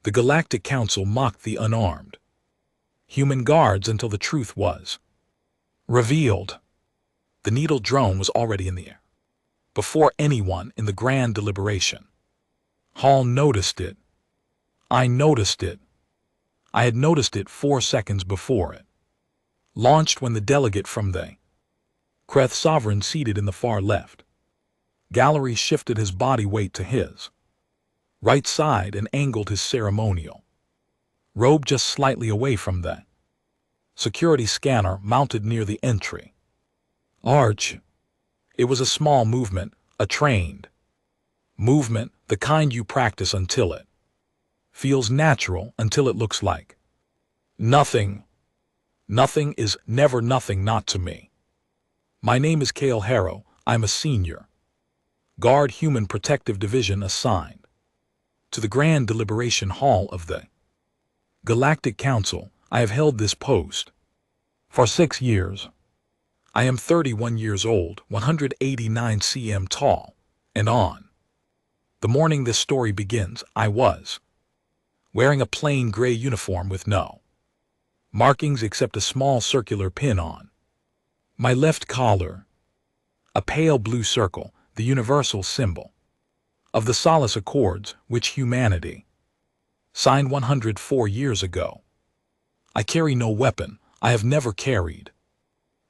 The Galactic Council mocked the unarmed human guards until the truth was revealed. The needle drone was already in the air before anyone in the grand deliberation hall noticed it. I noticed it. I had noticed it 4 seconds before it launched, when the delegate from the Kreth sovereign seated in the far left gallery shifted his body weight to his right side and angled his ceremonial robe just slightly away from the security scanner mounted near the entry arch. It was a small movement, a trained movement, the kind you practice until it feels natural, until it looks like nothing. Nothing is never nothing, not to me. My name is Kale Harrow. I'm a senior guard, Human Protective Division, assigned to the Grand Deliberation Hall of the Galactic Council. I have held this post for 6 years. I am 31 years old, 189 cm tall, and on the morning this story begins, I was wearing a plain gray uniform with no markings except a small circular pin on my left collar, a pale blue circle, the universal symbol of the Solace Accords, which humanity signed 104 years ago. I carry no weapon. I have never carried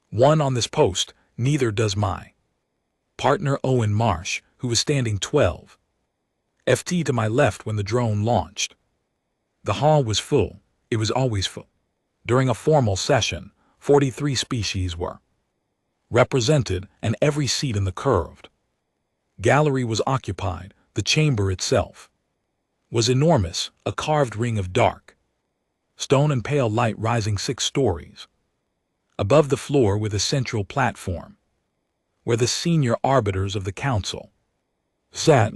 one on this post, neither does my partner Owen Marsh, who was standing 12 ft to my left when the drone launched. The hall was full. It was always full. During a formal session, 43 species were represented, and every seat in the curved gallery was occupied. The chamber itself was enormous, a carved ring of dark stone and pale light rising 6 stories above the floor, with a central platform where the senior arbiters of the council sat.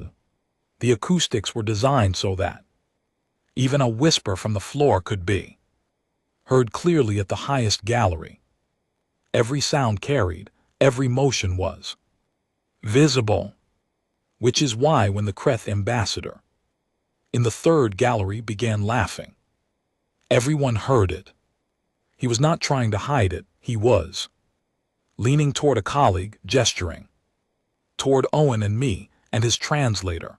The acoustics were designed so that even a whisper from the floor could be heard clearly at the highest gallery. Every sound carried, every motion was visible, which is why when the Kreth ambassador in the 3rd gallery began laughing, everyone heard it. He was not trying to hide it. He was leaning toward a colleague, gesturing toward Owen and me, and his translator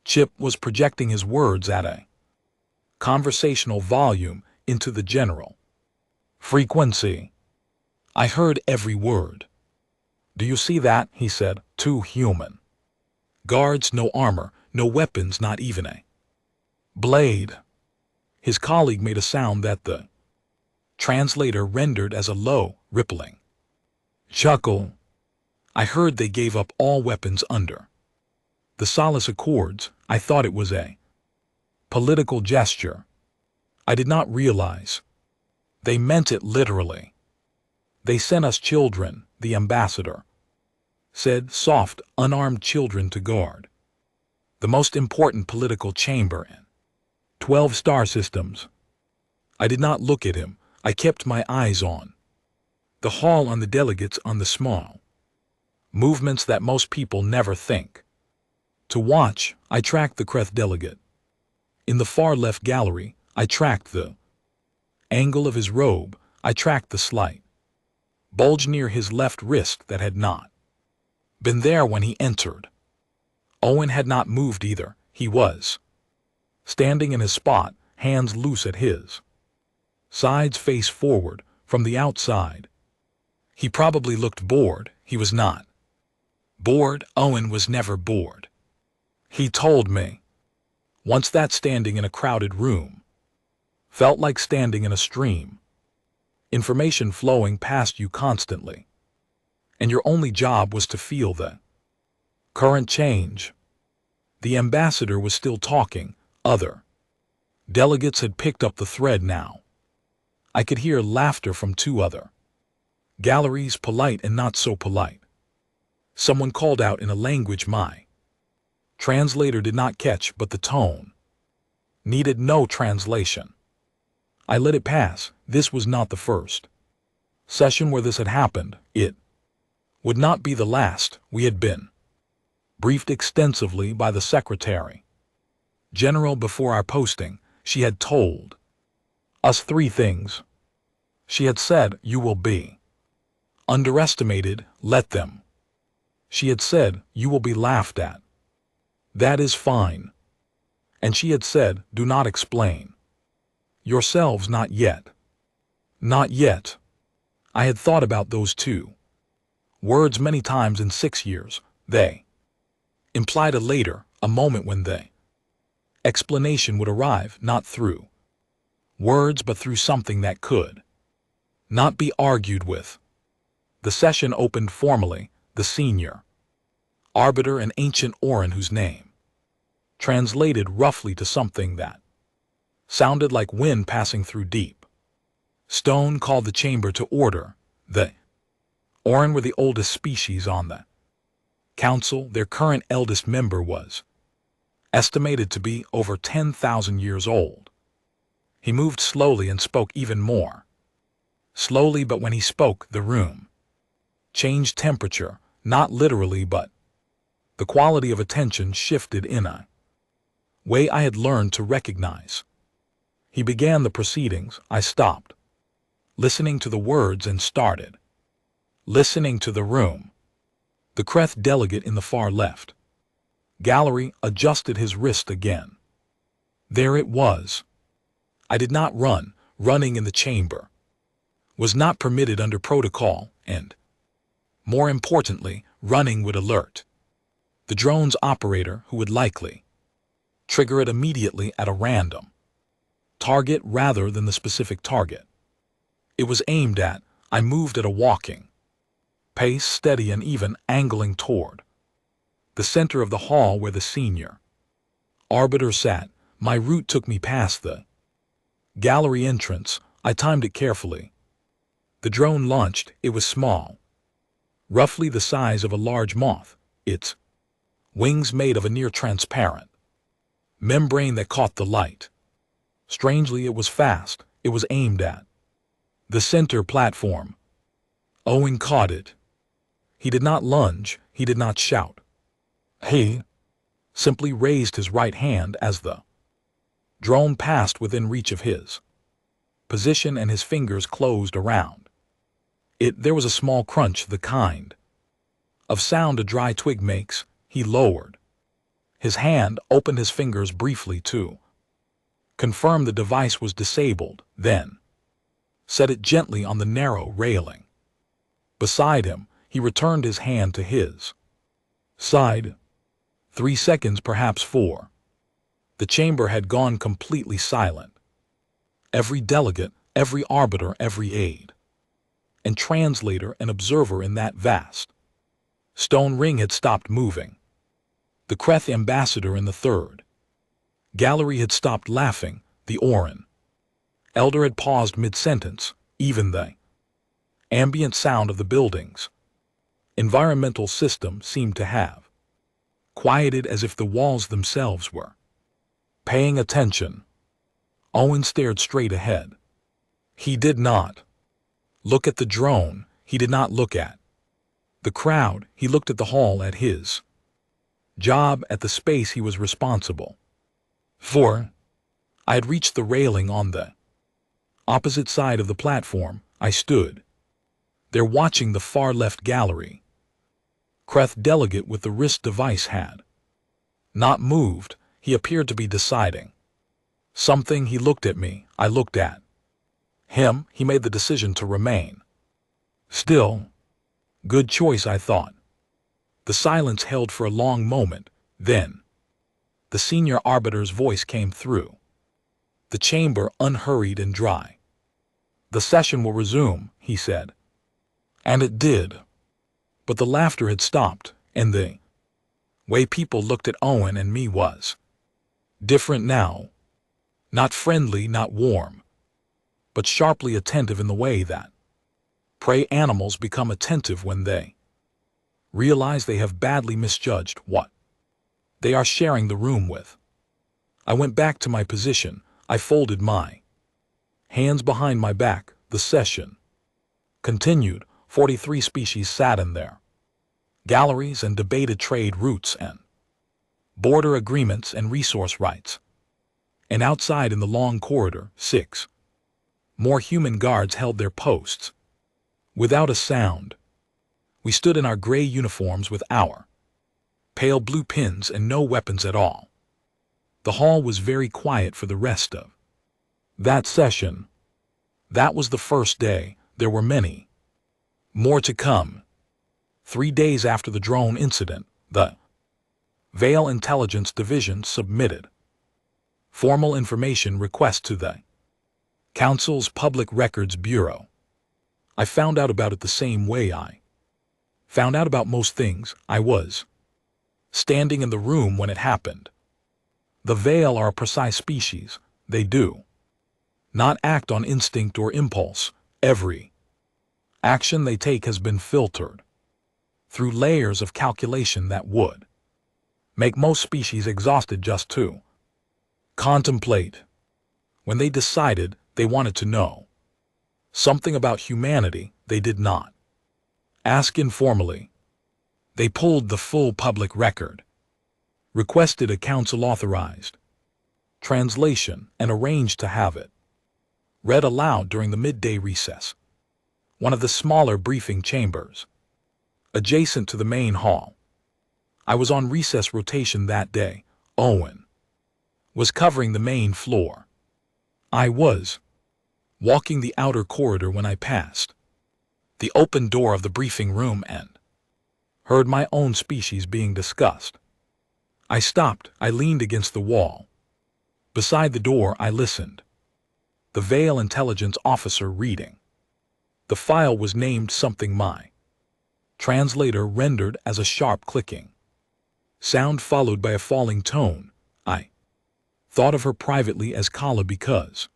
Chip was projecting his words at a conversational volume into the general frequency. I heard every word. Do you see that? He said. 2 human guards, no armor, no weapons, not even a blade. His colleague made a sound that the translator rendered as a low, rippling chuckle. I heard they gave up all weapons under the Solace Accords. I thought it was a political gesture. I did not realize they meant it literally. They sent us children, the ambassador said, soft, unarmed children to guard the most important political chamber in 12 star systems. I did not look at him. I kept my eyes on the hall, on the delegates, on the small movements that most people never think to watch. I tracked the Kreth delegate in the far left gallery. I tracked the angle of his robe. I tracked the slight bulge near his left wrist that had not been there when he entered. Owen had not moved either. He was standing in his spot, hands loose at his sides, face forward. From the outside, he probably looked bored. He was not bored. Owen was never bored. He told me once that standing in a crowded room felt like standing in a stream, information flowing past you constantly, and your only job was to feel the current change. The ambassador was still talking. Other delegates had picked up the thread now. I could hear laughter from 2 other galleries, polite and not so polite. Someone called out in a language my translator did not catch, but the tone needed no translation. I let it pass. This was not the first session where this had happened. It would not be the last. We had been briefed extensively by the secretary General, before our posting, she had told us 3 things. She had said, "You will be underestimated, let them." She had said, "You will be laughed at. That is fine." And she had said, "Do not explain yourselves, not yet." Not yet. I had thought about those 2 words many times in 6 years. They implied a later, a moment when the explanation would arrive, not through words but through something that could not be argued with. The session opened formally. The senior arbiter, an ancient Orin whose name translated roughly to something that sounded like wind passing through deep stone, called the chamber to order. The Orin were the oldest species on the council. Their current eldest member was estimated to be over 10,000 years old. He moved slowly and spoke even more slowly, but when he spoke, the room changed temperature, not literally, but the quality of attention shifted in a way I had learned to recognize. He began the proceedings. I stopped listening to the words and started listening to the room. The Kreth delegate in the far left gallery adjusted his wrist again. There it was. I did not run. Running in the chamber was not permitted under protocol, and, more importantly, running would alert the drone's operator, who would likely trigger it immediately at a random target rather than the specific target it was aimed at. I moved at a walking pace, steady and even, angling toward the center of the hall where the senior arbiter sat. My route took me past the gallery entrance. I timed it carefully. The drone launched. It was small, roughly the size of a large moth, its wings made of a near-transparent membrane that caught the light. Strangely, it was fast. It was aimed at the center platform. Owen caught it. He did not lunge. He did not shout. He simply raised his right hand as the drone passed within reach of his position, and his fingers closed around it. There was a small crunch, the kind of sound a dry twig makes. He lowered his hand, opened his fingers briefly to confirm the device was disabled, then set it gently on the narrow railing beside him. He returned his hand to his side. 3 seconds, perhaps 4. The chamber had gone completely silent. Every delegate, every arbiter, every aide and translator and observer in that vast stone ring had stopped moving. The Kreth ambassador in the third gallery had stopped laughing. The Orin elder had paused mid-sentence. Even the ambient sound of the building's environmental system seemed to have quieted, as if the walls themselves were paying attention. Owen stared straight ahead. He did not look at the drone. He did not look at the crowd. He looked at the hall, at his job, at the space he was responsible for. I had reached the railing on the opposite side of the platform. I stood there watching the far left gallery. Kreth delegate with the wrist device had not moved. He appeared to be deciding something. He looked at me. I looked at him. He made the decision to remain still. Good choice, I thought. The silence held for a long moment. Then the senior arbiter's voice came through the chamber, unhurried and dry. "The session will resume," he said. And it did. But the laughter had stopped, and the way people looked at Owen and me was different now. Not friendly, not warm, but sharply attentive, in the way that prey animals become attentive when they realize they have badly misjudged what they are sharing the room with. I went back to my position. I folded my hands behind my back. The session continued. 43 species sat in their galleries and debated trade routes and border agreements and resource rights. And outside in the long corridor, 6 more human guards held their posts. Without a sound, we stood in our gray uniforms with our pale blue pins and no weapons at all. The hall was very quiet for the rest of that session. That was the first day. There were many more to come. 3 days after the drone incident, the Vale Intelligence Division submitted formal information request to the Council's Public Records Bureau. I found out about it the same way I found out about most things. I was standing in the room when it happened. The Vale are a precise species. They do not act on instinct or impulse. Every action they take has been filtered through layers of calculation that would make most species exhausted just to contemplate. When they decided they wanted to know something about humanity, they did not ask informally. They pulled the full public record, requested a council-authorized translation, and arranged to have it read aloud during the midday recess, one of the smaller briefing chambers adjacent to the main hall. I was on recess rotation that day. Owen was covering the main floor. I was walking the outer corridor when I passed the open door of the briefing room and heard my own species being discussed. I stopped. I leaned against the wall. Beside the door, I listened. The Vale intelligence officer reading. The file was named something my translator rendered as a sharp clicking sound followed by a falling tone. I thought of her privately as Kala because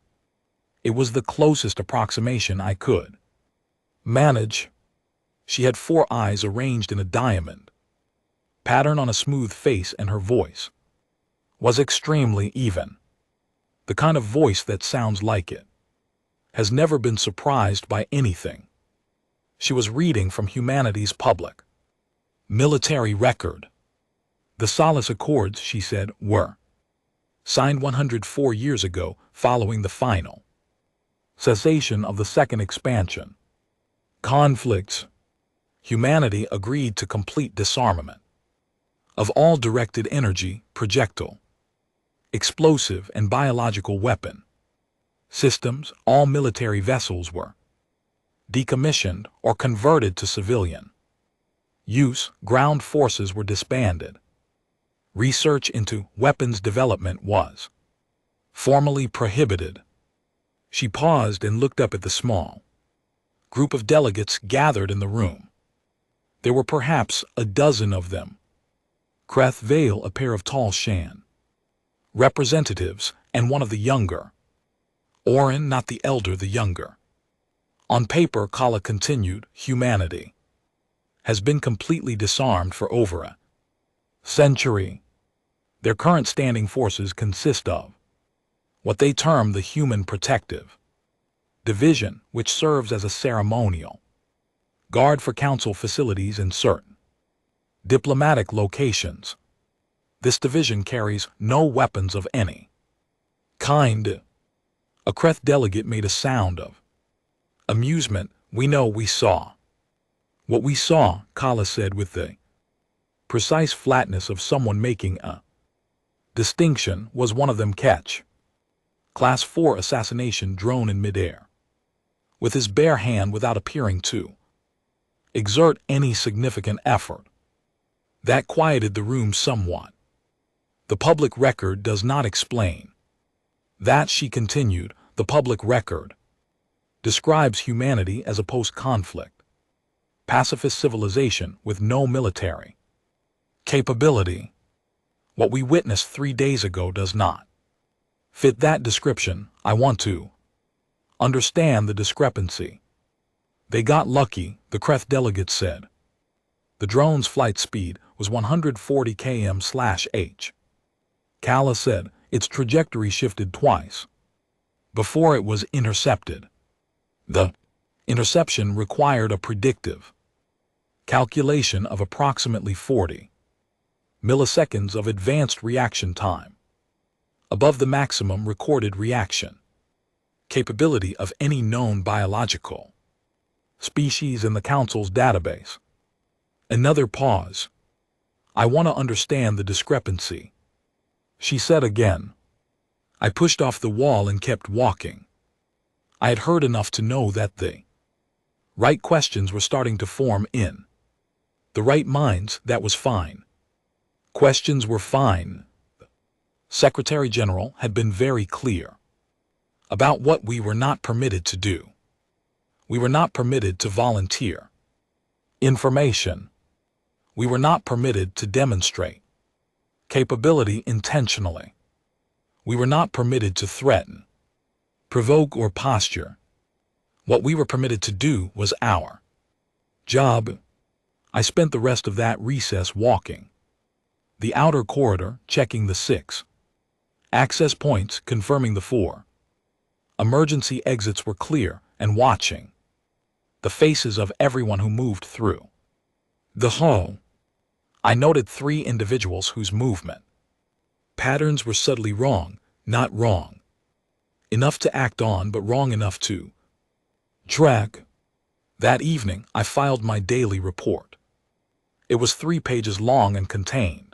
it was the closest approximation I could manage. She had 4 eyes arranged in a diamond pattern on a smooth face, and her voice was extremely even. The kind of voice that sounds like it has never been surprised by anything. She was reading from humanity's public military record. The Solace Accords, she said, were signed 104 years ago following the final cessation of the second expansion conflicts. Humanity agreed to complete disarmament of all directed energy, projectile, explosive, and biological weapon systems. All military vessels were decommissioned or converted to civilian use. Ground forces were disbanded. Research into weapons development was formally prohibited. She paused and looked up at the small group of delegates gathered in the room. There were perhaps a dozen of them. Creth Vale, a pair of tall Shan representatives, and one of the younger. Oren, not the elder, the younger. On paper, Kala continued, humanity has been completely disarmed for over a century. Their current standing forces consist of what they term the Human Protective Division, which serves as a ceremonial guard for council facilities in certain diplomatic locations. This division carries no weapons of any kind. A Creth delegate made a sound of amusement. We know we saw what we saw, Kala said with the precise flatness of someone making a distinction. Was one of them catch Class 4 assassination drone in midair with his bare hand without appearing to exert any significant effort. That quieted the room somewhat. The public record does not explain that, she continued. The public record describes humanity as a post-conflict pacifist civilization with no military capability. What we witnessed 3 days ago does not fit that description. I want to understand the discrepancy. They got lucky, the Creth delegate said. The drone's flight speed was 140 km/h. Kala said its trajectory shifted twice before it was intercepted. The interception required a predictive calculation of approximately 40 milliseconds of advanced reaction time. above the maximum recorded reaction capability of any known biological species in the Council's database. Another pause. I want to understand the discrepancy, she said again. I pushed off the wall and kept walking. I had heard enough to know that the right questions were starting to form in the right minds. That was fine. Questions were fine. The Secretary General had been very clear about what we were not permitted to do. We were not permitted to volunteer information. We were not permitted to demonstrate capability intentionally. We were not permitted to threaten, provoke, or posture. What we were permitted to do was our job. I spent the rest of that recess walking the outer corridor, checking the 6 access points, confirming the 4 emergency exits were clear, and watching the faces of everyone who moved through the hall. I noted 3 individuals whose movement patterns were subtly wrong, not wrong enough to act on, but wrong enough to track. That evening, I filed my daily report. It was 3 pages long and contained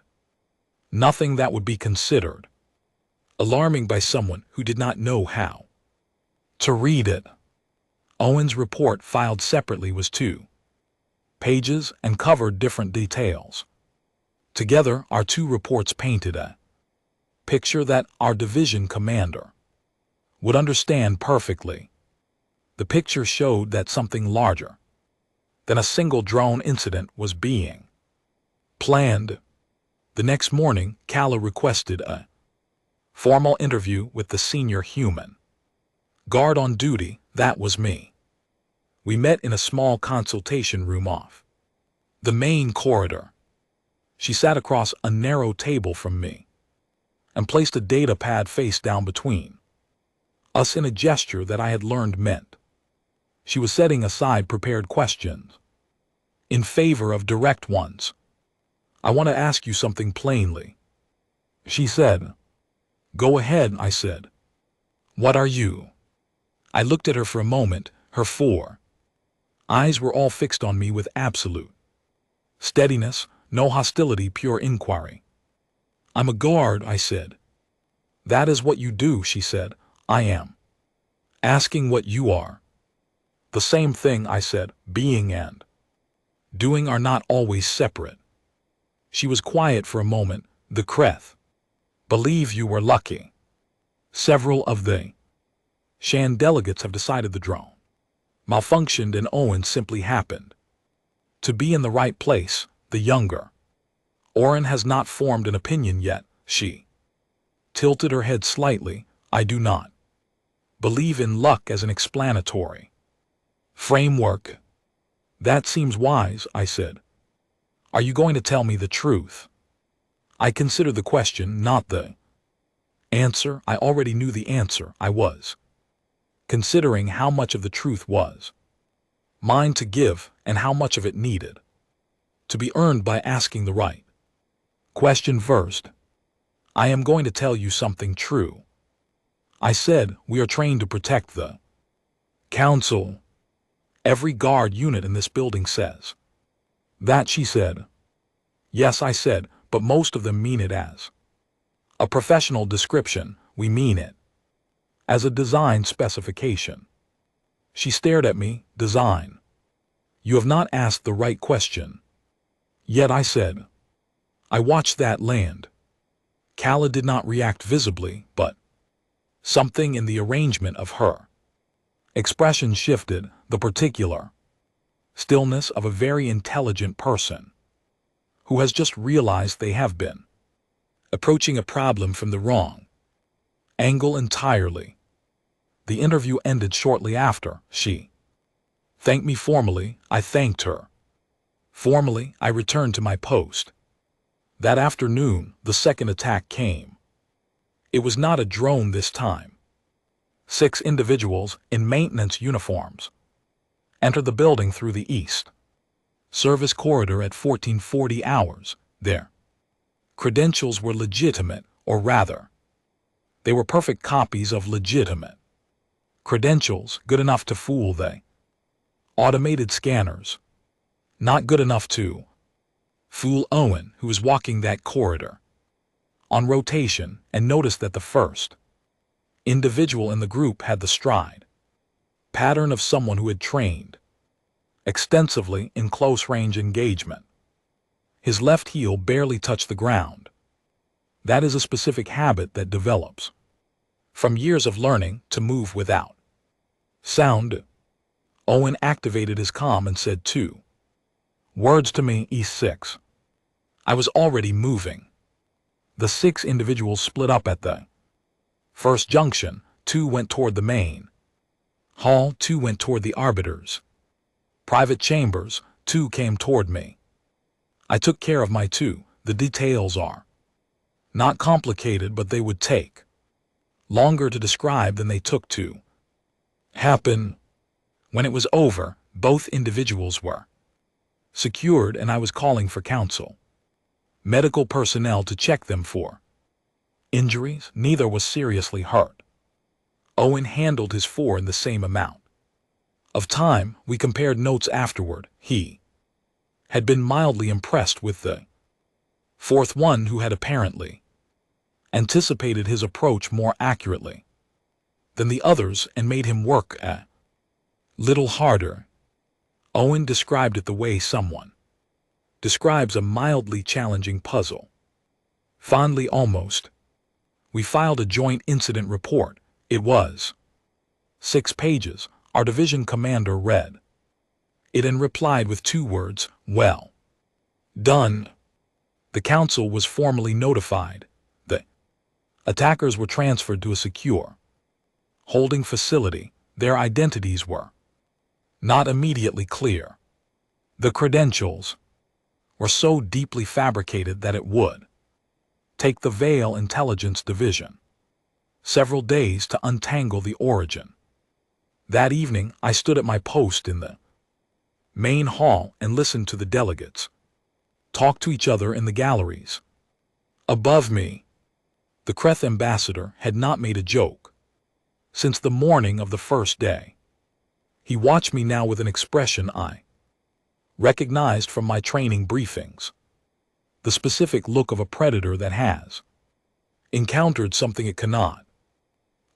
nothing that would be considered alarming by someone who did not know how to read it. Owen's report, filed separately, was 2 pages and covered different details. Together, our 2 reports painted a picture that our division commander would understand perfectly. The picture showed that something larger than a single drone incident was being planned. The next morning, Kala requested a formal interview with the senior human guard on duty. That was me. We met in a small consultation room off the main corridor. She sat across a narrow table from me and placed a data pad face down between us in a gesture that I had learned meant she was setting aside prepared questions in favor of direct ones. I want to ask you something plainly, she said. Go ahead, I said. What are you? I looked at her for a moment. Her 4 eyes were all fixed on me with absolute steadiness, no hostility, pure inquiry. I'm a guard, I said. That is what you do, she said. I am asking what you are. The same thing, I said. Being and doing are not always separate. She was quiet for a moment. The Kreth believe you were lucky. Several of the Shan delegates have decided the drone malfunctioned and Owen simply happened to be in the right place. The younger Oren has not formed an opinion yet. She tilted her head slightly. I do not believe in luck as an explanatory framework. That seems wise, I said. Are you going to tell me the truth? I considered the question, not the answer. I already knew the answer. I was considering how much of the truth was mine to give and how much of it needed to be earned by asking the right question first. I am going to tell you something true, I said. We are trained to protect the Council. Every guard unit in this building says that, she said. Yes, I said, but most of them mean it as a professional description. We mean it as a design specification. She stared at me. Design? You have not asked the right question yet, I said. I watched that land. Kala did not react visibly, but something in the arrangement of her expression shifted. The particular stillness of a very intelligent person who has just realized they have been approaching a problem from the wrong angle entirely. The interview ended shortly after. She thanked me formally. I thanked her formally. I returned to my post. That afternoon, the second attack came. It was not a drone this time. 6 individuals in maintenance uniforms entered the building through the east service corridor at 1440 hours. Their credentials were legitimate, or rather, They were perfect copies of legitimate credentials, good enough to fool the automated scanners, not good enough to fool Owen, who was walking that corridor on rotation, and noticed that the first individual in the group had the stride pattern of someone who had trained extensively in close-range engagement. His left heel barely touched the ground. That is a specific habit that develops from years of learning to move without sound. Owen activated his comm and said 2 words to me, E6. I was already moving. The 6 individuals split up at the first junction. 2 went toward the main hall, 2 went toward the arbiter's private chambers, 2 came toward me. I took care of my 2. The details are not complicated, but they would take longer to describe than they took to happen. When it was over, both individuals were secured, and I was calling for counsel, medical personnel to check them for injuries. Neither was seriously hurt. Owen handled his 4 in the same amount of time. We compared notes afterward. He had been mildly impressed with the 4th one, who had apparently anticipated his approach more accurately than the others and made him work a little harder. Owen described it the way someone describes a mildly challenging puzzle, fondly almost. We filed a joint incident report. It was 6 pages. Our division commander read it and replied with 2 words, "Well done." The council was formally notified. The attackers were transferred to a secure holding facility. Their identities were not immediately clear. The credentials were so deeply fabricated that it would take the Vale Intelligence Division several days to untangle the origin. That evening, I stood at my post in the main hall and listened to the delegates talk to each other in the galleries above me. The Kreth ambassador had not made a joke since the morning of the first day. He watched me now with an expression I recognized from my training briefings, the specific look of a predator that has encountered something it cannot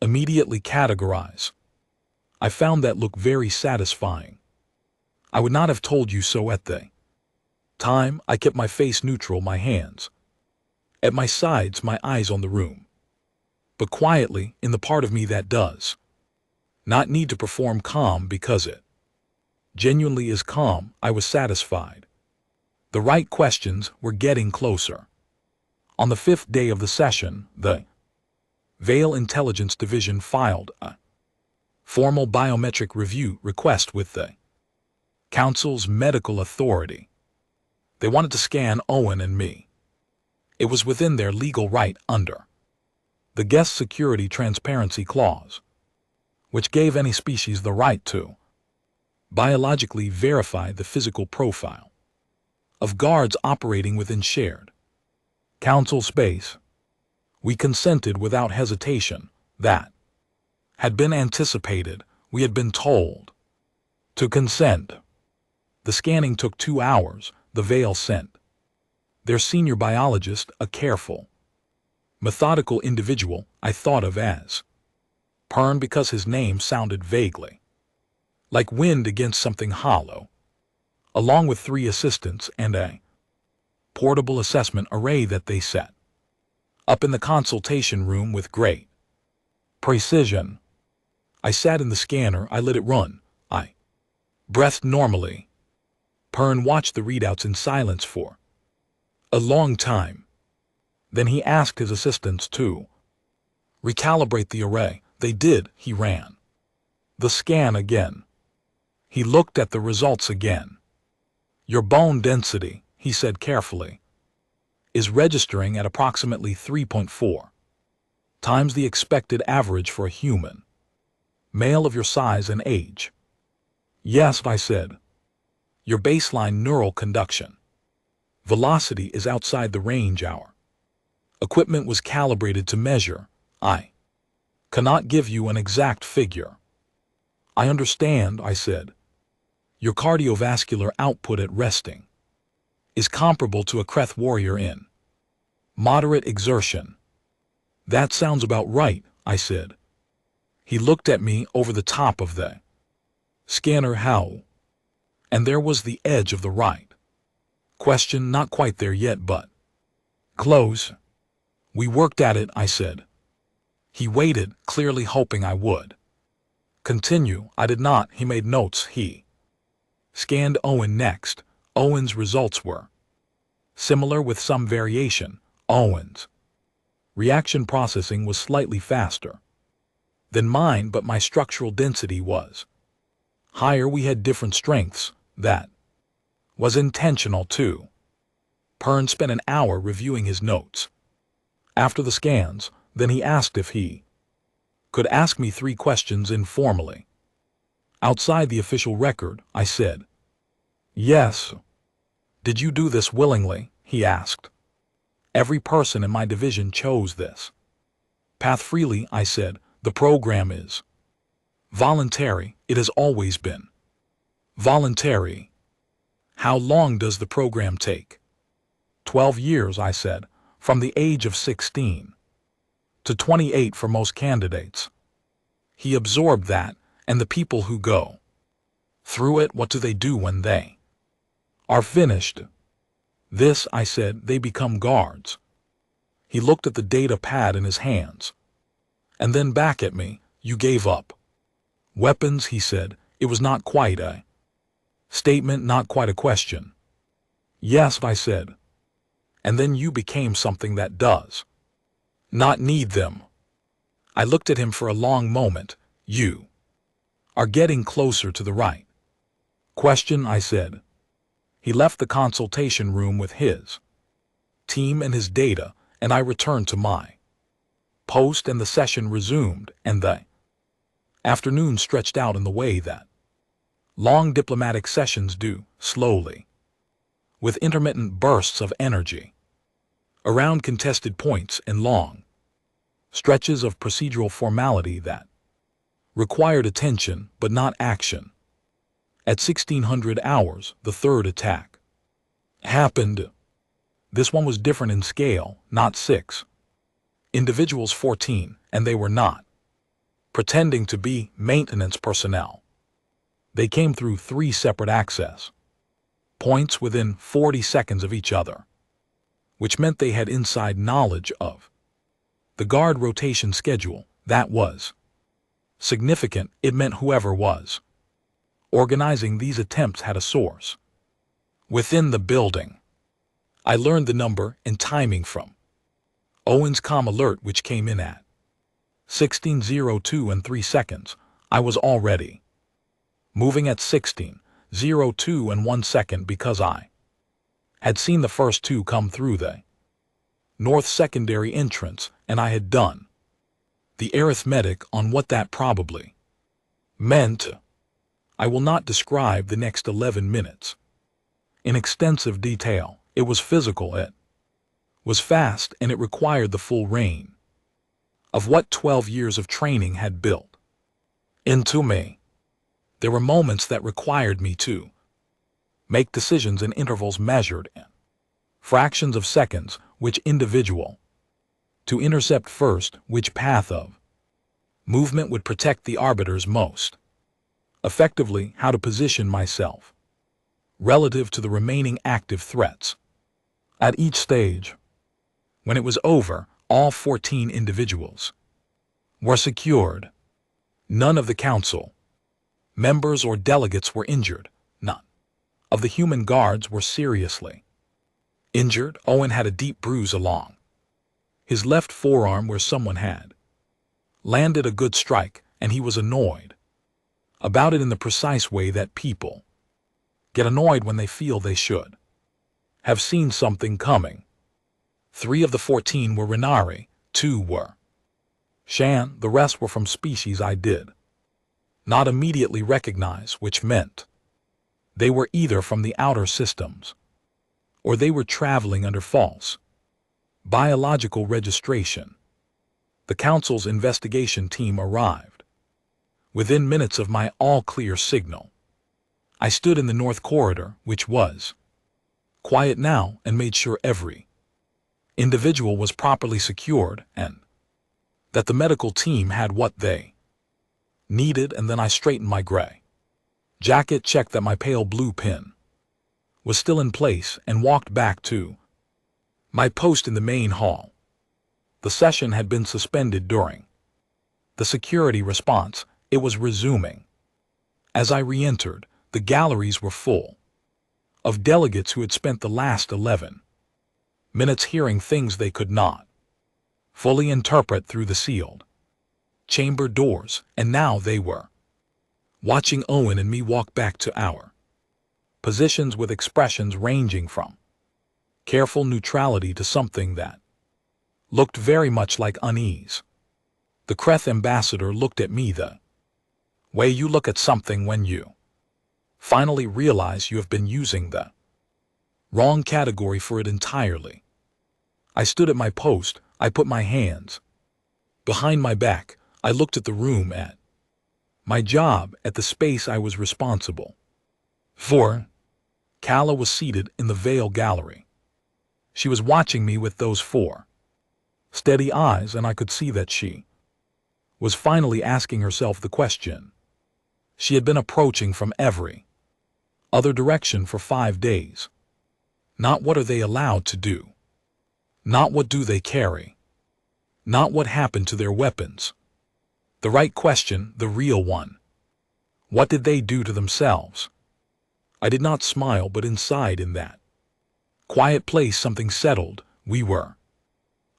immediately categorize. I found that look very satisfying. I would not have told you so at the time. I kept my face neutral, my hands at my sides, my eyes on the room, but quietly, in the part of me that does not need to perform calm because it genuinely is calm, I was satisfied. The right questions were getting closer. On the 5th day of the session, the Vale Intelligence Division filed a formal biometric review request with the Council's medical authority. They wanted to scan Owen and me. It was within their legal right under the Guest Security Transparency Clause, which gave any species the right to biologically verify the physical profile of guards operating within shared Council space. We consented without hesitation. That had been anticipated. We had been told to consent. The scanning took 2 hours. The Vale sent their senior biologist, a careful, methodical individual I thought of as Pern because his name sounded vaguely like wind against something hollow, along with 3 assistants and a portable assessment array that they set up in the consultation room with great precision. I sat in the scanner. I let it run. I breathed normally. Pern watched the readouts in silence for a long time. Then he asked his assistants to recalibrate the array. They did. He ran the scan again. He looked at the results again. Your bone density, he said carefully, is registering at approximately 3.4 times the expected average for a human male of your size and age. Yes, I said. Your baseline neural conduction velocity is outside the range our equipment was calibrated to measure. I Cannot give you an exact figure. I understand, I said. Your cardiovascular output at resting is comparable to a Kreth warrior in moderate exertion. That sounds about right, I said. He looked at me over the top of the scanner. How? And there was the edge of the right question, not quite there yet, but close. We worked at it, I said. He waited, clearly hoping I would continue. I did not. He made notes. He scanned Owen next. Owen's results were similar with some variation. Owen's reaction processing was slightly faster than mine, but my structural density was higher. We had different strengths. That was intentional too. Pern spent an hour reviewing his notes after the scans. Then he asked if he could ask me 3 questions informally. Outside the official record, I said. Yes. Did you do this willingly? He asked. Every person in my division chose this path freely, I said. The program is voluntary. It has always been voluntary. How long does the program take? 12 years, I said, from the age of 16 to 28 for most candidates. He absorbed that, and the people who go through it, what do they do when they are finished? This, I said, they become guards. He looked at the data pad in his hands, and then back at me. You gave up weapons, he said. It was not quite a statement, not quite a question. Yes, I said. And then you became something that does not need them. I looked at him for a long moment. You are getting closer to the right question, I said. He left the consultation room with his team and his data, and I returned to my post, and the session resumed, and the afternoon stretched out in the way that long diplomatic sessions do, slowly, with intermittent bursts of energy around contested points and long stretches of procedural formality that required attention but not action. At 1600 hours, the third attack happened. This one was different in scale, not 6 individuals, 14, and they were not pretending to be maintenance personnel. They came through 3 separate access points within 40 seconds of each other, which meant they had inside knowledge of the guard rotation schedule. That was significant. It meant whoever was organizing these attempts had a source within the building. I learned the number and timing from Owen's comm alert, which came in at 16:02 and 3 seconds. I was already moving at 16:02 and 1 second because I had seen the first 2 come through the north secondary entrance, and I had done the arithmetic on what that probably meant. I will not describe the next 11 minutes in extensive detail. It was physical, it was fast, and it required the full reign of what 12 years of training had built into me. There were moments that required me to make decisions in intervals measured in fractions of seconds, which individual to intercept first, which path of movement would protect the arbiters most effectively, how to position myself relative to the remaining active threats. At each stage, when it was over, all 14 individuals were secured. None of the council members or delegates were injured. None of the human guards were seriously injured. Owen had a deep bruise along his left forearm where someone had landed a good strike, and he was annoyed about it in the precise way that people get annoyed when they feel they should have seen something coming. 3 of the 14 were Renari, 2 were Shan, the rest were from species I did not immediately recognize, which meant they were either from the outer systems or they were traveling under false biological registration. The Council's investigation team arrived. Within minutes of my all-clear signal, I stood in the North Corridor, which was quiet now, and made sure every individual was properly secured and that the medical team had what they needed, and then I straightened my gray jacket, checked that my pale blue pin was still in place, and walked back to my post in the main hall. The session had been suspended during the security response. It was resuming. As I re-entered, the galleries were full of delegates who had spent the last 11 minutes hearing things they could not fully interpret through the sealed chamber doors, and now they were watching Owen and me walk back to our positions with expressions ranging from careful neutrality to something that looked very much like unease. The Kreth ambassador looked at me the way you look at something when you finally realize you have been using the wrong category for it entirely. I stood at my post. I put my hands behind my back. I looked at the room, at my job, at the space I was responsible for. Kala was seated in the Veil Gallery. She was watching me with those 4 steady eyes, and I could see that she was finally asking herself the question she had been approaching from every other direction for 5 days. Not what are they allowed to do? Not what do they carry? Not what happened to their weapons? The right question, the real one. What did they do to themselves? I did not smile, but inside, in that quiet place, something settled. We were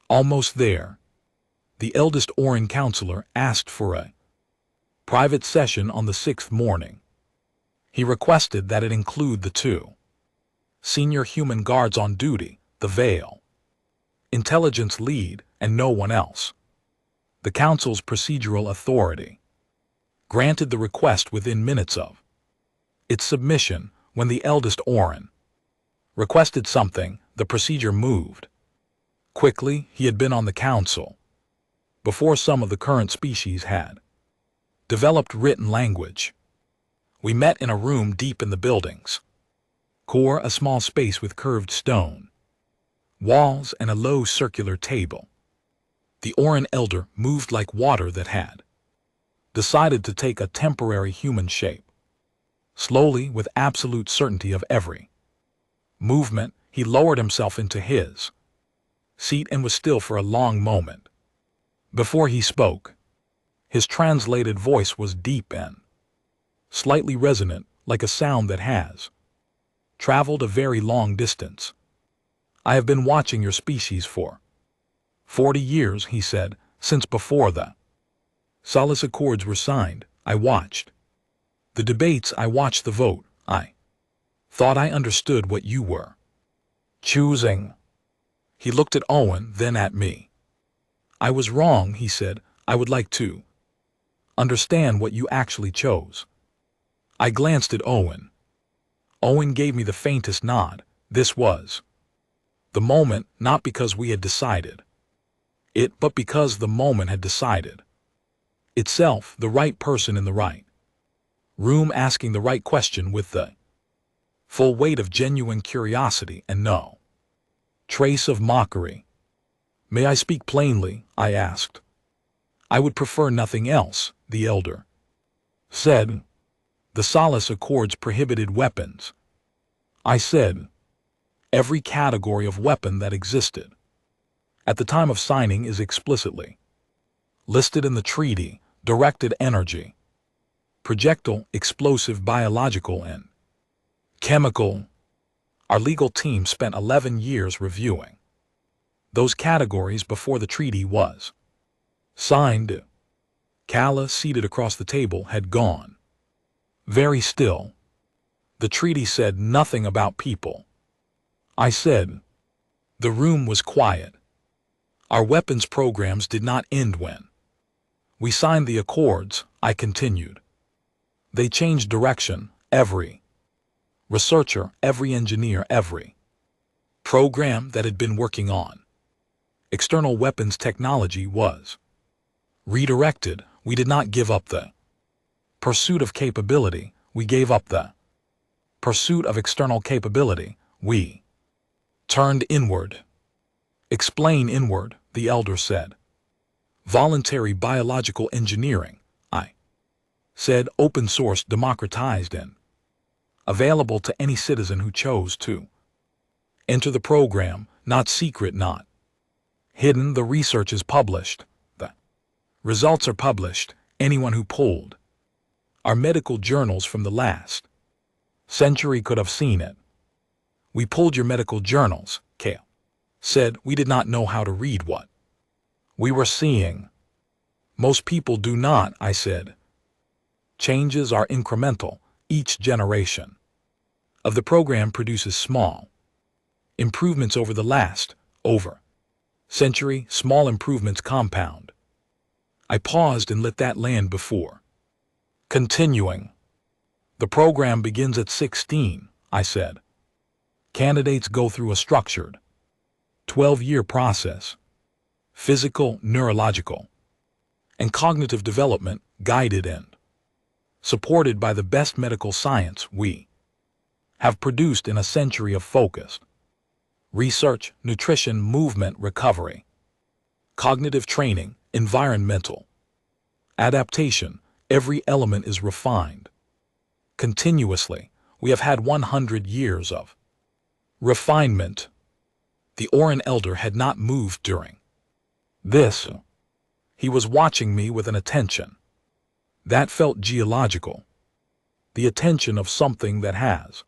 almost there. The eldest Orin counselor asked for a private session on the 6th morning. He requested that it include the 2 senior human guards on duty, the Veil intelligence lead, and no one else. The Council's procedural authority granted the request within minutes of its submission. When the eldest Orin requested something, the procedure moved quickly. He had been on the Council before some of the current species had developed written language. We met in a room deep in the building's core, a small space with curved stone walls and a low circular table. The Orin elder moved like water that had decided to take a temporary human shape. Slowly, with absolute certainty of every movement, he lowered himself into his seat and was still for a long moment before he spoke. His translated voice was deep and slightly resonant, like a sound that has traveled a very long distance. I have been watching your species for 40 years, he said, since before the Solace Accords were signed. I watched the debates, I watched the vote. I thought I understood what you were choosing. He looked at Owen, then at me. I was wrong, he said. I would like to understand what you actually chose. I glanced at Owen. Owen gave me the faintest nod. This was the moment, not because we had decided it, but because the moment had decided itself. The right person in the right room, asking the right question with the full weight of genuine curiosity and no trace of mockery. May I speak plainly? I asked. I would prefer nothing else, the elder said. The Solace Accords prohibited weapons. I said, every category of weapon that existed at the time of signing is explicitly listed in the treaty: directed energy, projectile, explosive, biological, and chemical. Our legal team spent 11 years reviewing those categories before the treaty was signed. Kala, seated across the table, had gone very still. The treaty said nothing about people. I said. The room was quiet. Our weapons programs did not end when we signed the accords, I continued. They changed direction. Every researcher, every engineer, every program that had been working on external weapons technology was Redirected, we did not give up the pursuit of capability, we gave up the pursuit of external capability, we turned inward. Explain inward, the elder said. Voluntary biological engineering, I said, open source, democratized and available to any citizen who chose to enter the program, not secret, not hidden. The research is published. The results are published. Anyone who pulled our medical journals from the last century could have seen it. We pulled your medical journals, Kale said. We did not know how to read what we were seeing. Most people do not, I said. Changes are incremental. Each generation of the program produces small improvements over the last, century. Small improvements compound. I paused and let that land before continuing. The program begins at 16, I said. Candidates go through a structured 12-year process. Physical, neurological, and cognitive development, guided and supported by the best medical science we have produced in a century of focused research, nutrition, movement, recovery, cognitive training, environmental adaptation. Every element is refined continuously. We have had 100 years of refinement. The Orin elder had not moved during this. He was watching me with an attention that felt geological, the attention of something that has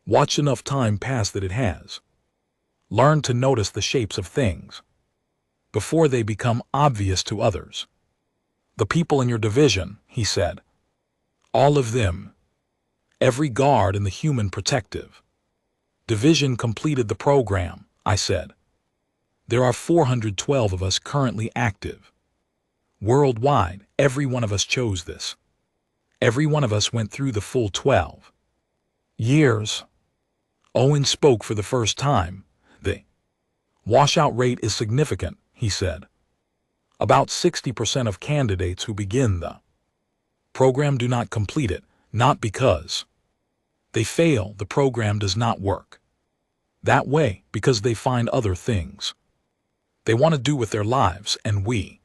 watched enough time pass, that it has learned to notice the shapes of things before they become obvious to others. The people in your division, he said, all of them, every guard in the human protective division completed the program, I said. There are 412 of us currently active. Worldwide, every one of us chose this. Every one of us went through the full 12 years. Owen spoke for the first time. The washout rate is significant, he said. About 60% of candidates who begin the program do not complete it, not because they fail. The program does not work that way, because they find other things they want to do with their lives, and we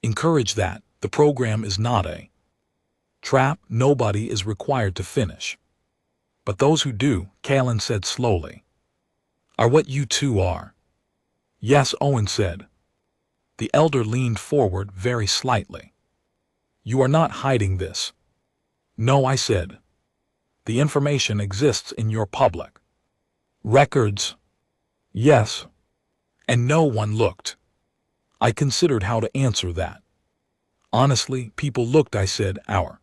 encourage that. The program is not a trap. Nobody is required to finish. But those who do, Kalen said slowly, are what you two are. Yes, Owen said. The elder leaned forward very slightly. You are not hiding this. No, I said. The information exists in your public records. Yes. And no one looked. I considered how to answer that. Honestly, people looked, I said. Our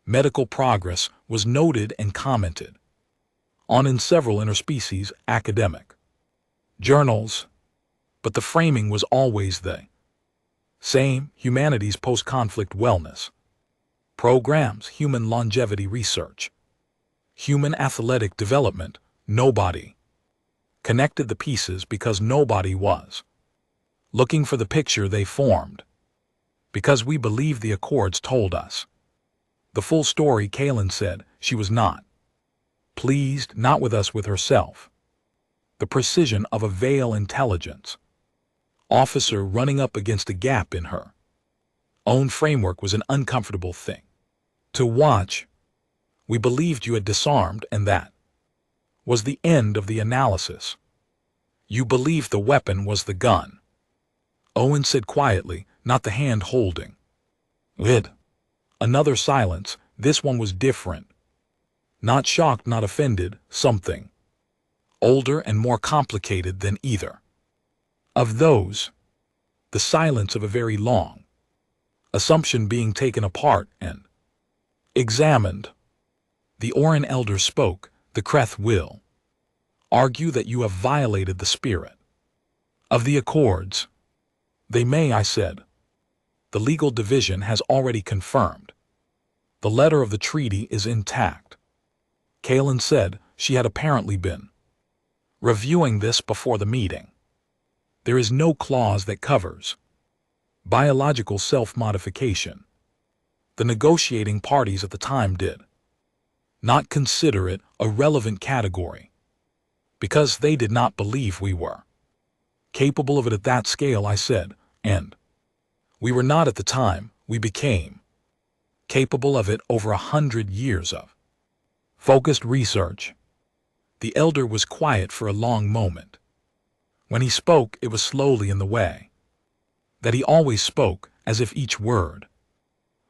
medical progress was noted and commented on in several interspecies academic journals, but the framing was always the same: humanities, post-conflict wellness programs, human longevity research, human athletic development. Nobody connected the pieces because nobody was looking for the picture they formed, because we believed the Accords told us the full story. Kalen said. She was not pleased, not with us, with herself. The precision of a veil intelligence officer running up against a gap in her own framework was an uncomfortable thing to watch. We believed you had disarmed, and that was the end of the analysis. You believed the weapon was the gun, Owen said quietly, not the hand holding it. Another silence. This one was different. Not shocked, not offended, something older and more complicated than either of those. The silence of a very long assumption being taken apart and examined. The Orin elder spoke. The Kreth will argue that you have violated the spirit of the Accords. They may, I said. The legal division has already confirmed. The letter of the treaty is intact. Kalen said. She had apparently been reviewing this before the meeting. There is no clause that covers Biological self-modification. The negotiating parties at the time did not consider it a relevant category, because they did not believe we were capable of it at that scale, I said, and we were not at the time. We became capable of it over 100 years of focused research. The elder was quiet for a long moment. When he spoke, it was slowly, in the way that he always spoke, as if each word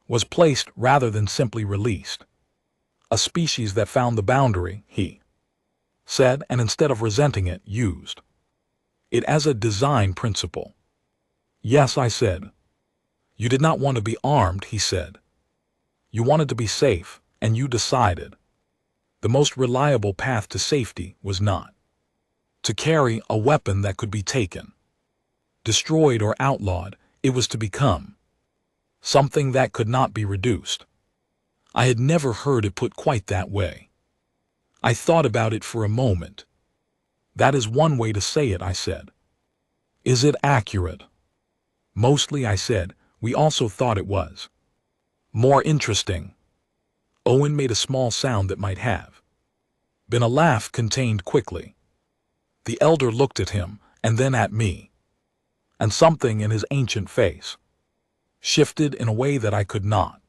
was placed rather than simply released. A species that found the boundary, he said, and instead of resenting it, used it as a design principle. Yes, I said. You did not want to be armed, he said. You wanted to be safe, and you decided the most reliable path to safety was not to carry a weapon that could be taken, destroyed, or outlawed. It was to become something that could not be reduced. I had never heard it put quite that way. I thought about it for a moment. That is one way to say it, I said. Is it accurate? Mostly, I said. We also thought it was more interesting. Owen made a small sound that might have been a laugh, contained quickly. The elder looked at him, and then at me, and something in his ancient face shifted in a way that I could not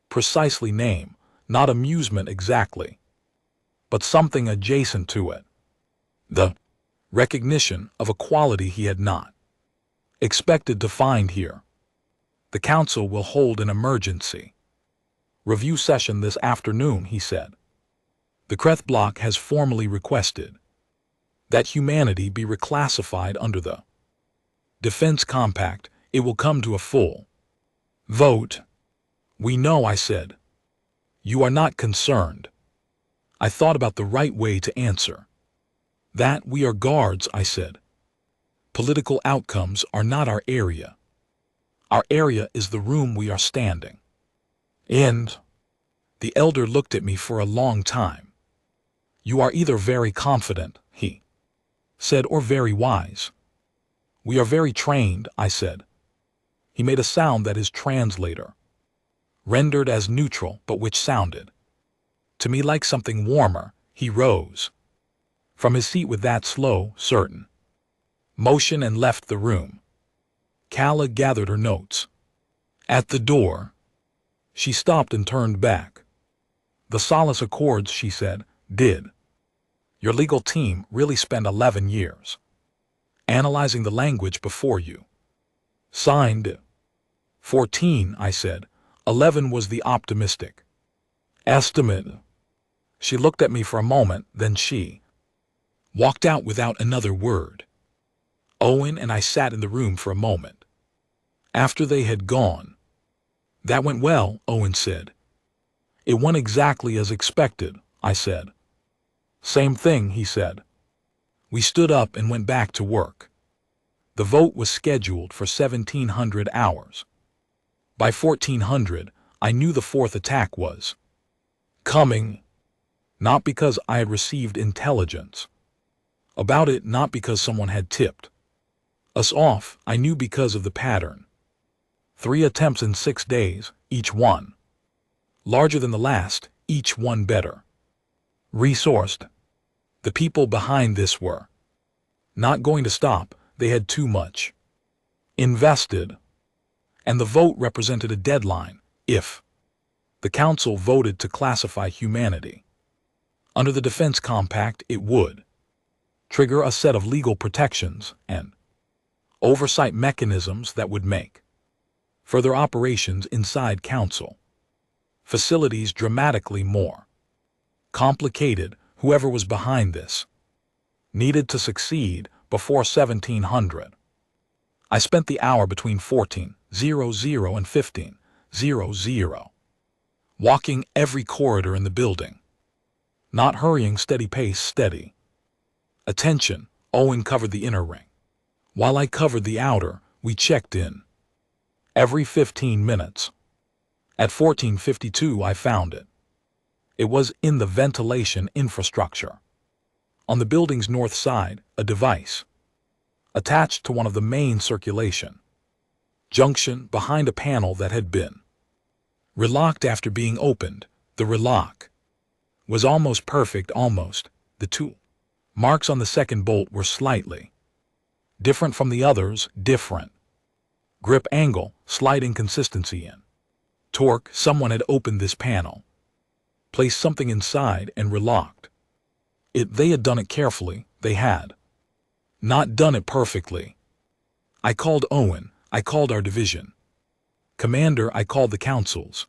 precisely name. Not amusement exactly, but something adjacent to it. The recognition of a quality he had not expected to find here. The council will hold an emergency review session this afternoon, he said. The Kreth bloc has formally requested that humanity be reclassified under the Defense Compact. It will come to a full vote. We know, I said. You are not concerned. I thought about the right way to answer that. We are guards, I said. Political outcomes are not our area. Our area is the room we are standing in. The elder looked at me for a long time. You are either very confident, he said, or very wise. We are very trained, I said. He made a sound that his translator rendered as neutral, but which sounded to me like something warmer. He rose from his seat with that slow, certain motion and left the room. Kala gathered her notes. At the door, she stopped and turned back. The Solace Accords, she said, did your legal team really spend 11 years analyzing the language before you signed? 14, I said. 11 was the optimistic estimate. She looked at me for a moment, then she walked out without another word. Owen and I sat in the room for a moment after they had gone. That went well, Owen said. It went exactly as expected, I said. Same thing, he said. We stood up and went back to work. The vote was scheduled for 1700 hours. By 1400, I knew the fourth attack was coming, not because I had received intelligence about it, not because someone had tipped us off. I knew because of the pattern. 3 attempts in 6 days, each one larger than the last, each one better resourced. The people behind this were not going to stop. They had too much invested, and the vote represented a deadline. If the council voted to classify humanity under the Defense Compact, it would trigger a set of legal protections and oversight mechanisms that would make further operations inside council facilities dramatically more complicated. Whoever was behind this needed to succeed before 1700. I spent the hour between 14:00 and 15:00 walking every corridor in the building, not hurrying, steady pace, steady attention. Owen covered the inner ring, while I covered the outer. We checked in every 15 minutes. At 14:52 I found it. It was in the ventilation infrastructure. On the building's north side, a device attached to one of the main circulation junction behind a panel that had been relocked after being opened. The relock was almost perfect, almost. The two marks on the second bolt were slightly different from the others, different grip angle, slight inconsistency in torque. Someone had opened this panel, placed something inside, and relocked it. They had done it carefully. They had not done it perfectly. I called Owen. I called our division commander. I called the council's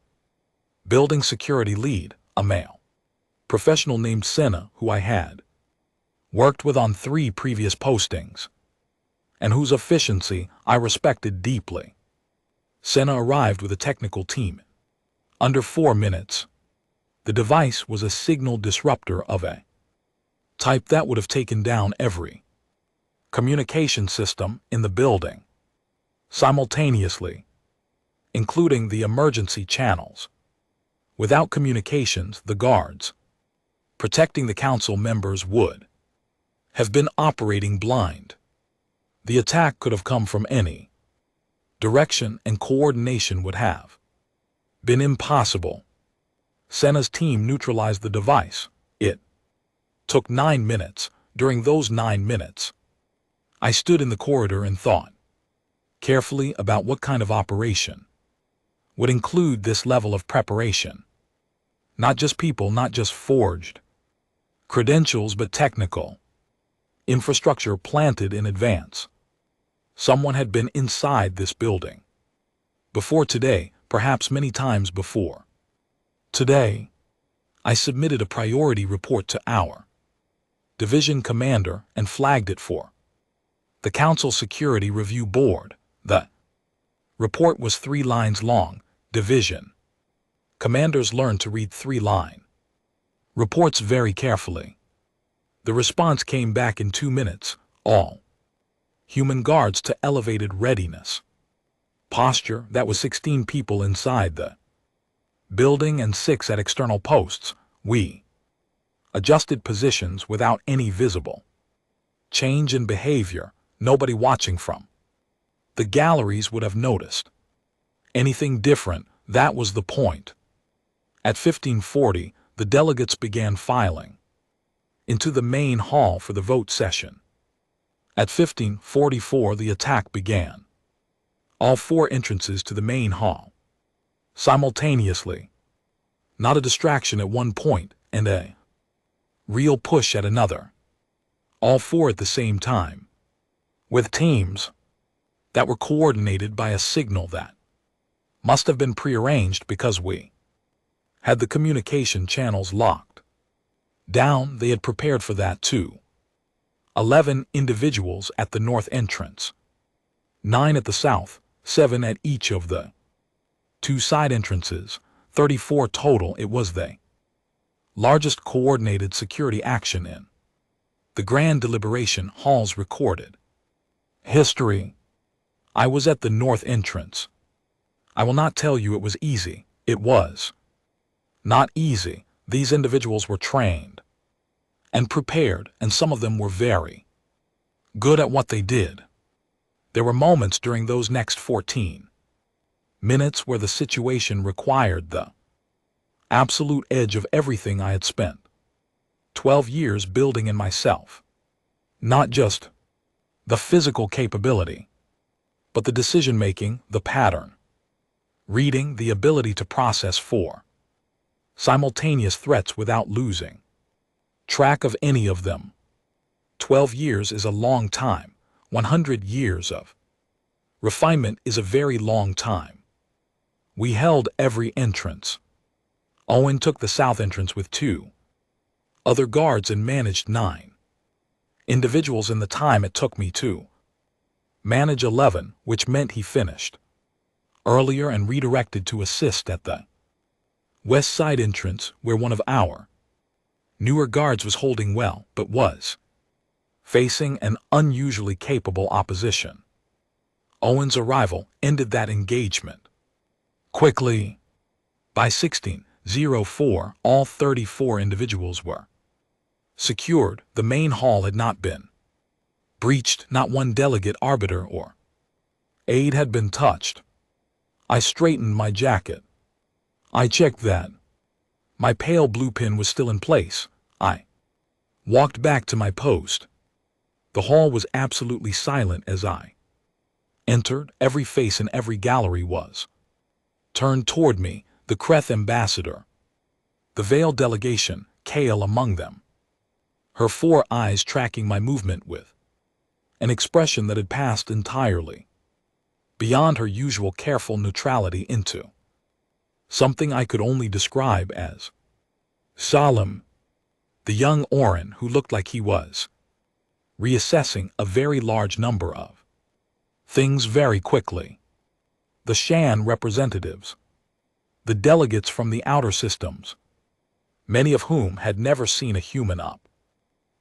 building security lead, a male professional named Senna, who I had worked with on 3 previous postings and whose efficiency I respected deeply. Senna arrived with a technical team under 4 minutes. The device was a signal disruptor of a type that would have taken down every communication system in the building simultaneously, including the emergency channels. Without communications, the guards protecting the council members would have been operating blind. The attack could have come from any direction, and coordination would have been impossible. Senna's team neutralized the device. It took 9 minutes. During those 9 minutes, I stood in the corridor and thought carefully about what kind of operation would include this level of preparation. Not just people, not just forged credentials, but technical infrastructure planted in advance. Someone had been inside this building before today, perhaps many times before today. I submitted a priority report to our division commander and flagged it for the Council Security Review Board. The report was 3 lines long. Division commanders learned to read 3-line reports very carefully. The response came back in 2 minutes. All human guards to elevated readiness posture. That was 16 people inside the building and 6 at external posts. We adjusted positions without any visible change in behavior. Nobody watching from the galleries would have noticed anything different. That was the point. At 15:40, the delegates began filing into the main hall for the vote session. At 15:44, the attack began. All 4 entrances to the main hall simultaneously. Not a distraction at one point and a real push at another. All 4 at the same time, with teams that were coordinated by a signal that must have been prearranged because we had the communication channels locked down. They had prepared for that too. 11 individuals at the north entrance, 9 at the south, 7 at each of the 2 side entrances, 34 total. It was the largest coordinated security action in the grand deliberation hall's recorded history. I was at the north entrance. I will not tell you it was easy. It was not easy. These individuals were trained and prepared, and some of them were very good at what they did. There were moments during those next 14 minutes where the situation required the absolute edge of everything I had spent 12 years building in myself. Not just the physical capability, but the decision-making, the pattern reading, the ability to process 4 simultaneous threats without losing track of any of them. 12 years is a long time. 100 years of refinement is a very long time. We held every entrance. Owen took the south entrance with 2 other guards and managed 9 individuals in the time it took me to manage 11, which meant he finished earlier and redirected to assist at the west side entrance, where one of our newer guards was holding well, but was facing an unusually capable opposition. Owen's arrival ended that engagement quickly. By 16:04, all 34 individuals were secured. The main hall had not been breached, not one delegate, arbiter, or Aid had been touched. I straightened my jacket. I checked that my pale blue pin was still in place. I walked back to my post. The hall was absolutely silent as I entered. Every face in every gallery was turned toward me, the Kreth ambassador, the veiled delegation, Kale among them, her 4 eyes tracking my movement with an expression that had passed entirely beyond her usual careful neutrality into something I could only describe as solemn. The young Orin, who looked like he was reassessing a very large number of things very quickly. The Shan representatives, the delegates from the outer systems, many of whom had never seen a human up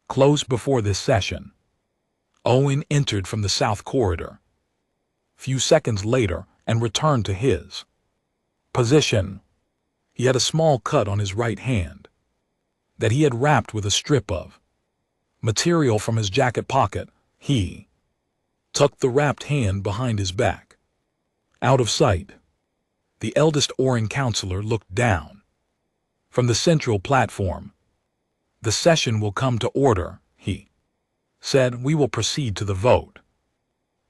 close before this session. Owen entered from the south corridor few seconds later and returned to his position. He had a small cut on his right hand that he had wrapped with a strip of material from his jacket pocket. He tucked the wrapped hand behind his back. Out of sight, the eldest Orin counselor looked down from the central platform. The session will come to order, he said. We will proceed to the vote.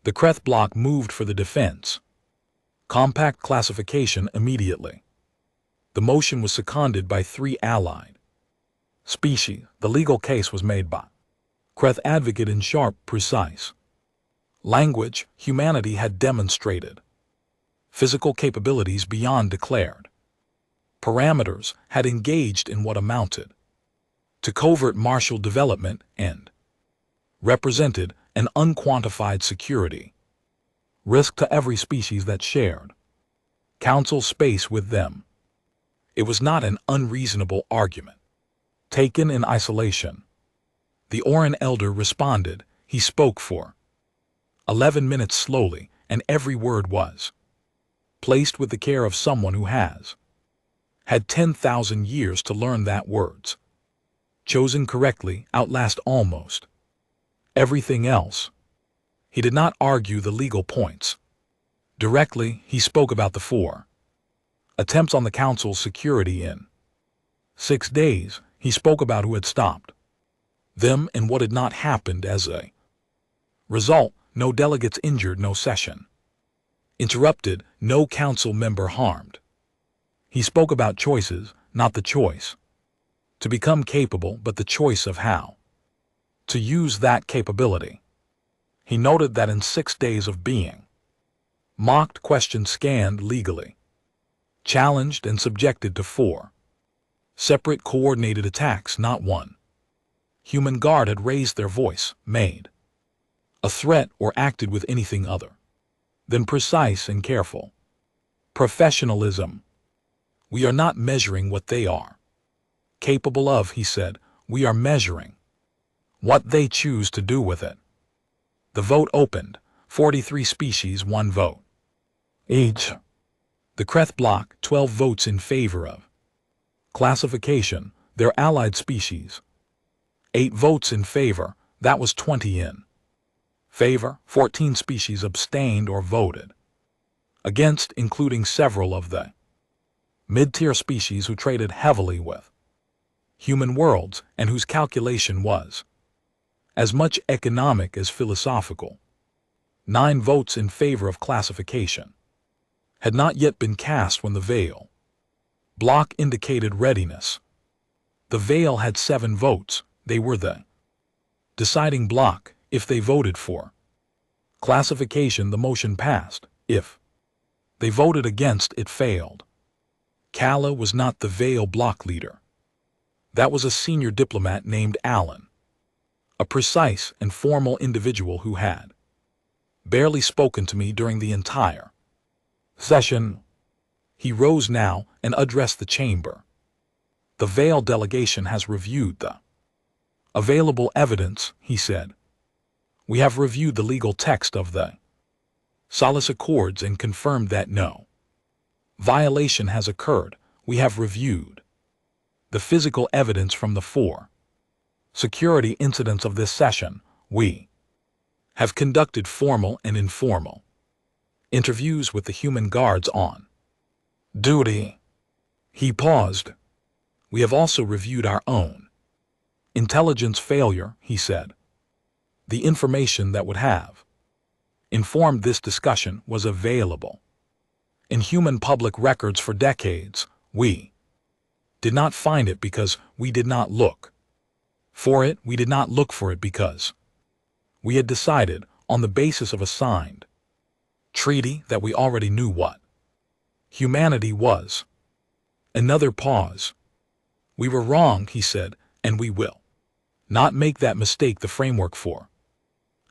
The Kreth block moved for the defense compact classification immediately. The motion was seconded by 3 allied species. The legal case was made by Kreth advocate in sharp, precise language. Humanity had demonstrated physical capabilities beyond declared parameters, had engaged in what amounted to covert martial development, and represented an unquantified security risk to every species that shared council space with them. It was not an unreasonable argument taken in isolation. The Orin elder responded. He spoke for 11 minutes slowly, and every word was placed with the care of someone who has had 10,000 years to learn that words chosen correctly outlast almost everything else. He did not argue the legal points directly. He spoke about the 4 attempts on the council's security in 6 days. He spoke about who had stopped them and what had not happened as a result. No delegates injured, no session interrupted, no council member harmed. He spoke about choices, not the choice to become capable, but the choice of how to use that capability. He noted that in 6 days of being mocked, questioned, scanned legally, challenged, and subjected to 4 separate coordinated attacks, not one human guard had raised their voice, made a threat, or acted with anything other than precise and careful professionalism. We are not measuring what they are capable of, he said. We are measuring what they choose to do with it. The vote opened. 43 species, 1 vote each. The Kreth block, 12 votes in favor of classification, their allied species. 8 votes in favor, that was 20 in favor. 14 species abstained or voted against, including several of the mid-tier species who traded heavily with human worlds and whose calculation was as much economic as philosophical. 9 votes in favor of classification had not yet been cast when the veil block indicated readiness. The veil had 7 votes. They were the deciding block. If they voted for classification, the motion passed. If they voted against, it failed. Kala was not the veil block leader. That was a senior diplomat named Allen, a precise and formal individual who had barely spoken to me during the entire session. He rose now and addressed the chamber. The veil delegation has reviewed the available evidence, he said. We have reviewed the legal text of the Solace Accords and confirmed that no violation has occurred. We have reviewed the physical evidence from the 4 security incidents of this session. We have conducted formal and informal Interviews with the human guards on duty. He paused. We have also reviewed our own intelligence failure, he said. The information that would have informed this discussion was available in human public records for decades. We did not find it because we did not look for it. We did not look for it because we had decided on the basis of a signed treaty that we already knew what humanity was. Another pause. We were wrong, he said, and we will not make that mistake the framework for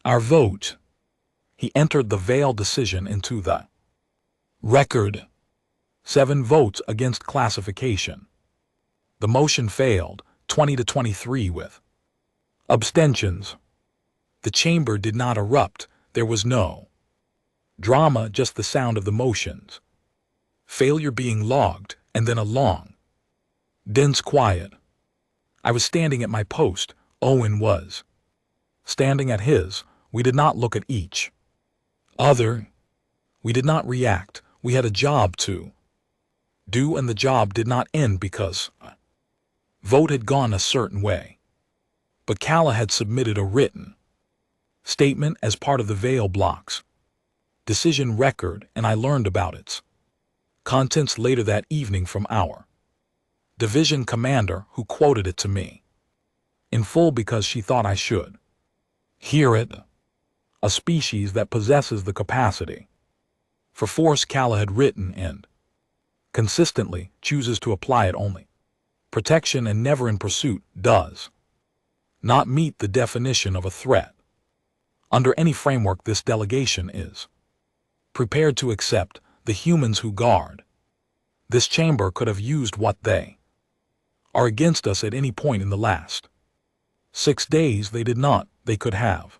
our vote. He entered the veiled decision into the record. 7 votes against classification. The motion failed, 20-23 with abstentions. The chamber did not erupt. There was no drama, just the sound of the motions. Failure being logged, and then a long, dense quiet. I was standing at my post. Owen was standing at his. We did not look at each other. We did not react. We had a job to do, and the job did not end because a vote had gone a certain way. But Kala had submitted a written statement as part of the veil blocks decision record, and I learned about its contents later that evening from our division commander, who quoted it to me in full because she thought I should hear it. A species that possesses the capacity for force, Kala had written, and consistently chooses to apply it only protection and never in pursuit, does not meet the definition of a threat. Under any framework, this delegation is prepared to accept the humans who guard this chamber could have used what they are against us at any point in the last 6 days. They did not. They could have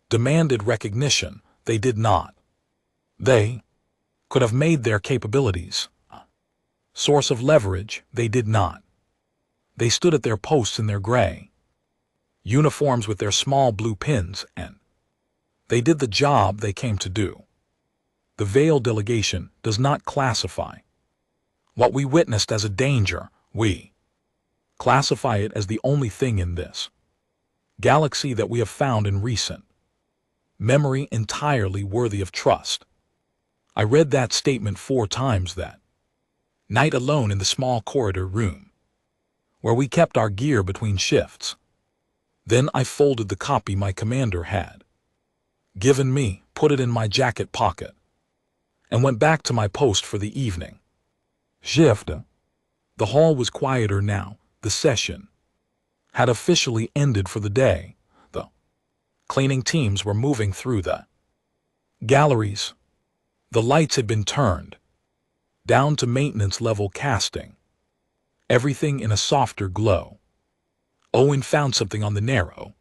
demanded recognition. They did not. They could have made their capabilities a source of leverage. They did not. They stood at their posts in their gray uniforms with their small blue pins, and they did the job they came to do. The veiled delegation does not classify what we witnessed as a danger. We classify it as the only thing in this galaxy that we have found in recent memory entirely worthy of trust. I read that statement 4 times that night alone in the small corridor room where we kept our gear between shifts. Then I folded the copy my commander had given me, put it in my jacket pocket, and went back to my post for the evening shift. The hall was quieter now. The session had officially ended for the day. The cleaning teams were moving through the galleries. The lights had been turned down to maintenance level, casting everything in a softer glow. Owen found something on the narrow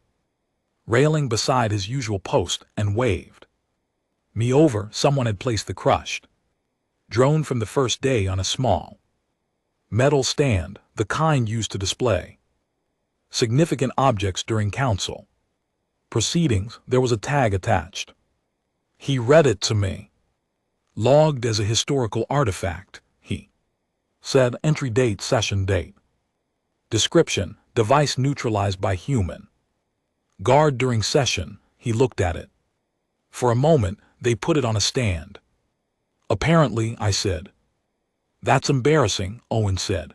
railing beside his usual post and waved me over. Someone had placed the crushed drone from the first day on a small metal stand, the kind used to display significant objects during council proceedings. There was a tag attached. He read it to me. Logged as a historical artifact, he said. Entry date, session date. Description: device neutralized by human guard during session. He looked at it. For a moment, they put it on a stand. Apparently, I said. That's embarrassing, Owen said.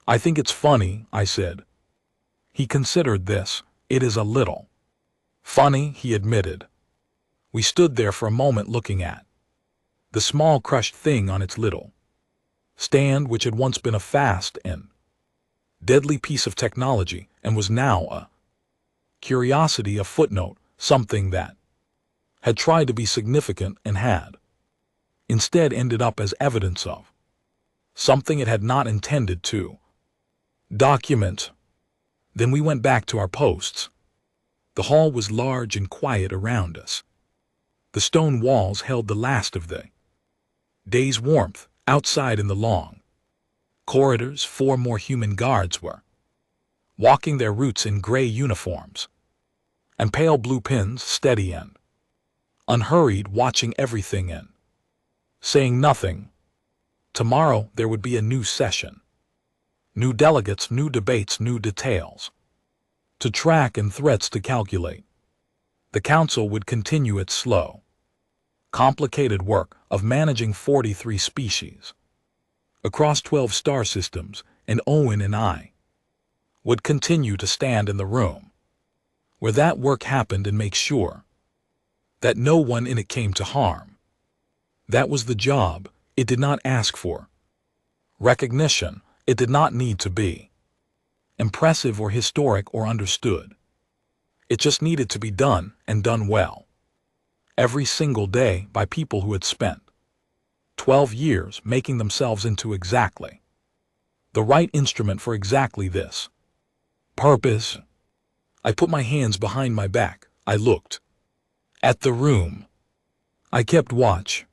I think it's funny, I said. He considered this. It is a little funny, he admitted. We stood there for a moment looking at the small crushed thing on its little stand, which had once been a fast and deadly piece of technology and was now a curiosity, a footnote, something that had tried to be significant and had instead ended up as evidence of something it had not intended to document. Then we went back to our posts. The hall was large and quiet around us. The stone walls held the last of the day's warmth. Outside in the long corridors, 4 more human guards were walking, their routes in gray uniforms and pale blue pins steady and unhurried, watching everything in, saying nothing. Tomorrow there would be a new session. New delegates, new debates, new details to track and threats to calculate. The council would continue its slow, complicated work of managing 43 species across 12 star systems, and Owen and I would continue to stand in the room where that work happened and make sure that no one in it came to harm. That was the job. It did not ask for recognition. It did not need to be impressive or historic or understood. It just needed to be done, and done well, every single day by people who had spent 12 years making themselves into exactly the right instrument for exactly this purpose. I put my hands behind my back. I looked at the room. I kept watch.